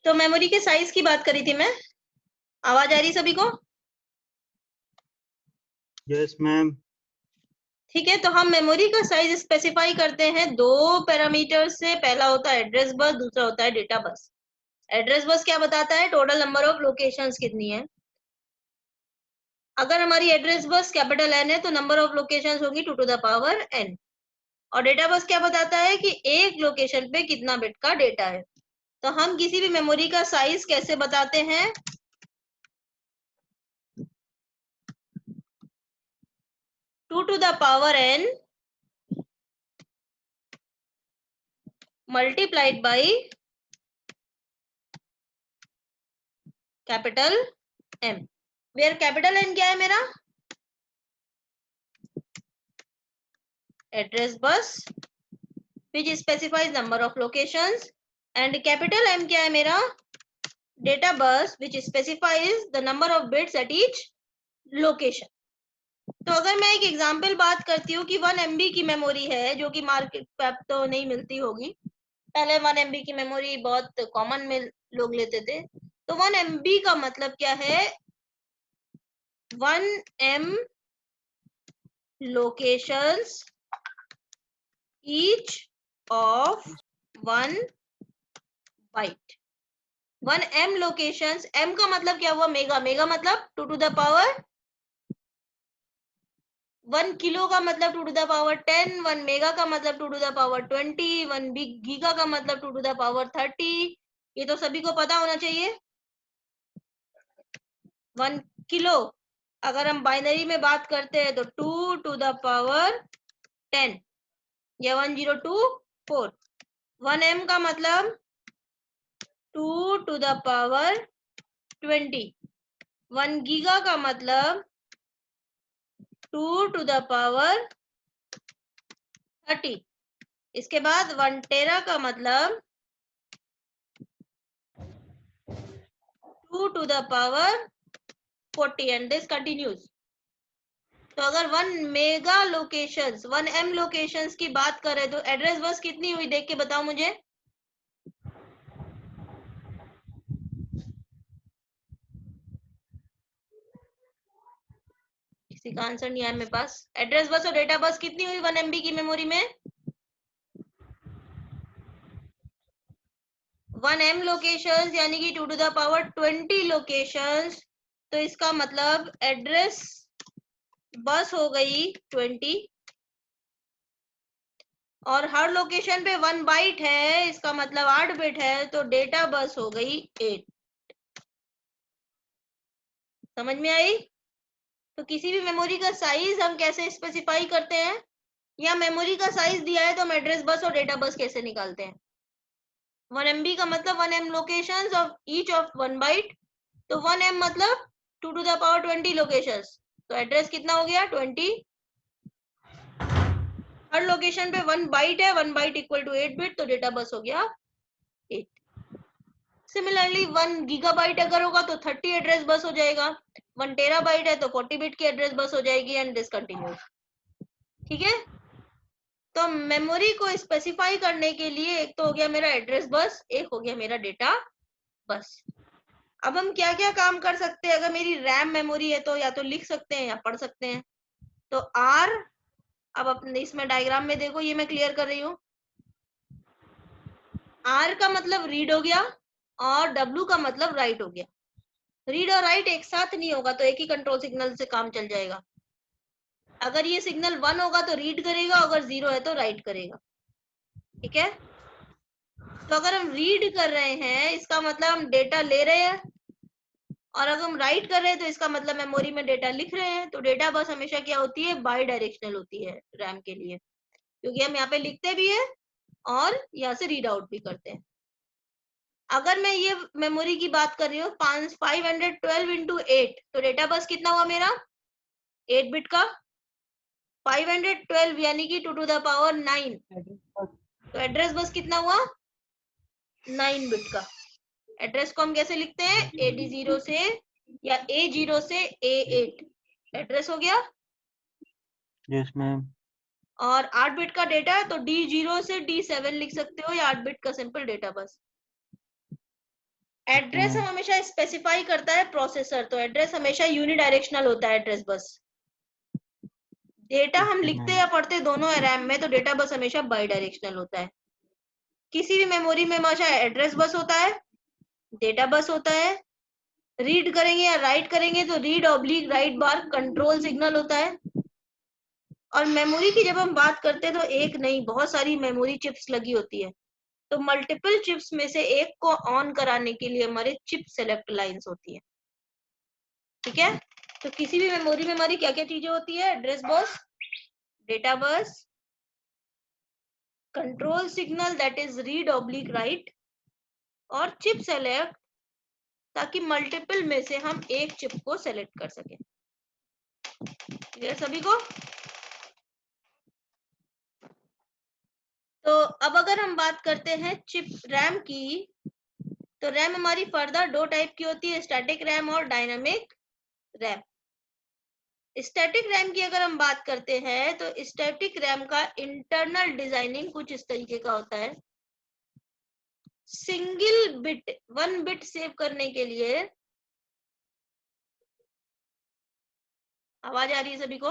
तो मेमोरी के साइज की बात करी थी मैं। आवाज आ रही सभी को? Yes ma'am. ठीक है, तो हम मेमोरी का साइज स्पेसिफाई करते हैं दो पैरामीटर से। पहला होता है एड्रेस बस, दूसरा होता है डेटा बस। एड्रेस बस क्या बताता है? टोटल नंबर ऑफ लोकेशंस कितनी है। अगर हमारी एड्रेस बस कैपिटल एन है तो नंबर ऑफ लोकेशंस होगी 2 टू द पावर एन। और डेटा बस क्या बताता है कि एक लोकेशन पे कितना बिट का डेटा है। तो हम किसी भी मेमोरी का साइज कैसे बताते हैं? 2 to the power N multiplied by capital M, where capital N क्या है मेरा? Address bus which specifies number of locations, and capital M क्या है मेरा? Data bus which specifies the number of bits at each location. तो अगर मैं एक एग्जांपल बात करती हूँ कि 1 MB की मेमोरी है, जो कि मार्केट पे तो नहीं मिलती होगी, पहले 1 MB की मेमोरी बहुत कॉमन में लोग लेते थे। तो 1 MB का मतलब क्या है? 1 M locations each of 1 byte। 1 M locations, M का मतलब क्या हुआ? मेगा। मेगा मतलब 2 टू द पावर 1 किलो का मतलब 2 टू द पावर 10, 1 मेगा का मतलब 2 टू द पावर 20, 1 गीगा का मतलब 2 टू द पावर 30। ये तो सभी को पता होना चाहिए। 1 किलो अगर हम बाइनरी में बात करते हैं तो 2 टू द पावर 10 या 1024। 1 M का मतलब 2 टू द पावर 20। 1 गीगा का मतलब 2 टू द पावर 30। इसके बाद 1 टेरा का मतलब 2 to the power 40 and this continues. तो अगर 1 मेगा लोकेशंस, 1 M लोकेशंस की बात करें तो एड्रेस बस कितनी हुई देख के बताओ मुझे। किसी का आंसर नहीं आया मेरे पास। एड्रेस बस और डेटा बस कितनी हुई 1 MB की मेमोरी में? 1 M लोकेशंस यानी कि 2 टू द पावर 20 लोकेशंस। तो इसका मतलब एड्रेस बस हो गई 20 और हर लोकेशन पे 1 बाइट है, इसका मतलब 8 बिट है, तो डेटा बस हो गई 8। समझ में आई? तो किसी भी मेमोरी का साइज हम कैसे स्पेसिफाई करते हैं, या मेमोरी का साइज दिया है तो हम एड्रेस बस और डेटा बस कैसे निकालते हैं? 1 MB का मतलब 1 M locations of each of 1 byte. तो 1 M मतलब 2 टू द पावर 20 लोकेशंस। तो एड्रेस कितना हो गया? 20। हर लोकेशन पे 1 बाइट है, 1 बाइट इक्वल टू 8 बिट, तो डेटा बस हो गया 8। सिमिलरली 1 गीगाबाइट अगर होगा तो 30 एड्रेस बस हो जाएगा। 1 टेराबाइट है तो 40 बिट की एड्रेस बस हो जाएगी एंड दिस कंटिन्यूज। ठीक है, तो मेमोरी को स्पेसिफाई करने के लिए एक तो हो गया मेरा एड्रेस बस, एक हो गया मेरा डेटा बस। अब हम क्या क्या काम कर सकते हैं? अगर मेरी रैम मेमोरी है तो या तो लिख सकते हैं या पढ़ सकते हैं। तो आर, अब अपने इसमें डायग्राम में देखो, ये मैं क्लियर कर रही हूँ। आर का मतलब रीड हो गया और डब्ल्यू का मतलब राइट हो गया। रीड और राइट एक साथ नहीं होगा तो एक ही कंट्रोल सिग्नल से काम चल जाएगा। अगर ये सिग्नल 1 होगा तो रीड करेगा, अगर 0 है तो राइट करेगा। ठीक है, तो अगर हम रीड कर रहे हैं इसका मतलब हम डेटा ले रहे हैं, और अगर हम राइट कर रहे हैं तो इसका मतलब मेमोरी में डेटा लिख रहे हैं। तो डेटा बस हमेशा क्या होती है? बाई डायरेक्शनल होती है रैम के लिए, क्योंकि हम यहाँ पे लिखते भी है और यहाँ से रीड आउट भी करते हैं। अगर मैं ये मेमोरी की बात कर रही हूँ 512 इंटू 8, तो डेटा बस कितना हुआ मेरा? 8 बिट का। 512 यानी कि 2 टू द पावर 9, तो एड्रेस बस कितना हुआ? 9 बिट का। एड्रेस को हम कैसे लिखते हैं? AD0 से या A0 से A8 एड्रेस हो गया। Yes ma'am. और 8 बिट का डेटा है तो D0 से D7 लिख सकते हो, या 8 बिट का सिंपल डेटा बस। एड्रेस हम हमेशा स्पेसिफाई करता है प्रोसेसर, तो एड्रेस हमेशा यूनिडायरेक्शनल होता है एड्रेस बस। डेटा हम लिखते या पढ़ते दोनों है रैम में, तो डेटा बस हमेशा बाई डायरेक्शनल होता है। किसी भी मेमोरी में हमेशा एड्रेस बस होता है, डेटा बस होता है। रीड करेंगे या राइट करेंगे तो रीड ऑब्लिक राइट बार कंट्रोल सिग्नल होता है। और मेमोरी की जब हम बात करते हैं तो एक नहीं, बहुत सारी मेमोरी चिप्स लगी होती है, तो मल्टीपल चिप्स में से एक को ऑन कराने के लिए हमारे चिप सेलेक्ट लाइंस होती है। ठीक है, तो किसी भी मेमोरी में हमारी क्या क्या चीजें होती है? Address bus, data bus, control signal that is read oblique right, और चिप सेलेक्ट, ताकि मल्टीपल में से हम एक चिप को सेलेक्ट कर सके। क्लियर सभी को? तो अब अगर हम बात करते हैं चिप रैम की, तो रैम हमारी फर्दर दो टाइप की होती है, स्टैटिक रैम और डायनामिक रैम। स्टैटिक रैम की अगर हम बात करते हैं तो स्टैटिक रैम का इंटरनल डिजाइनिंग कुछ इस तरीके का होता है। सिंगल बिट, 1 बिट सेव करने के लिए, आवाज आ रही है सभी को?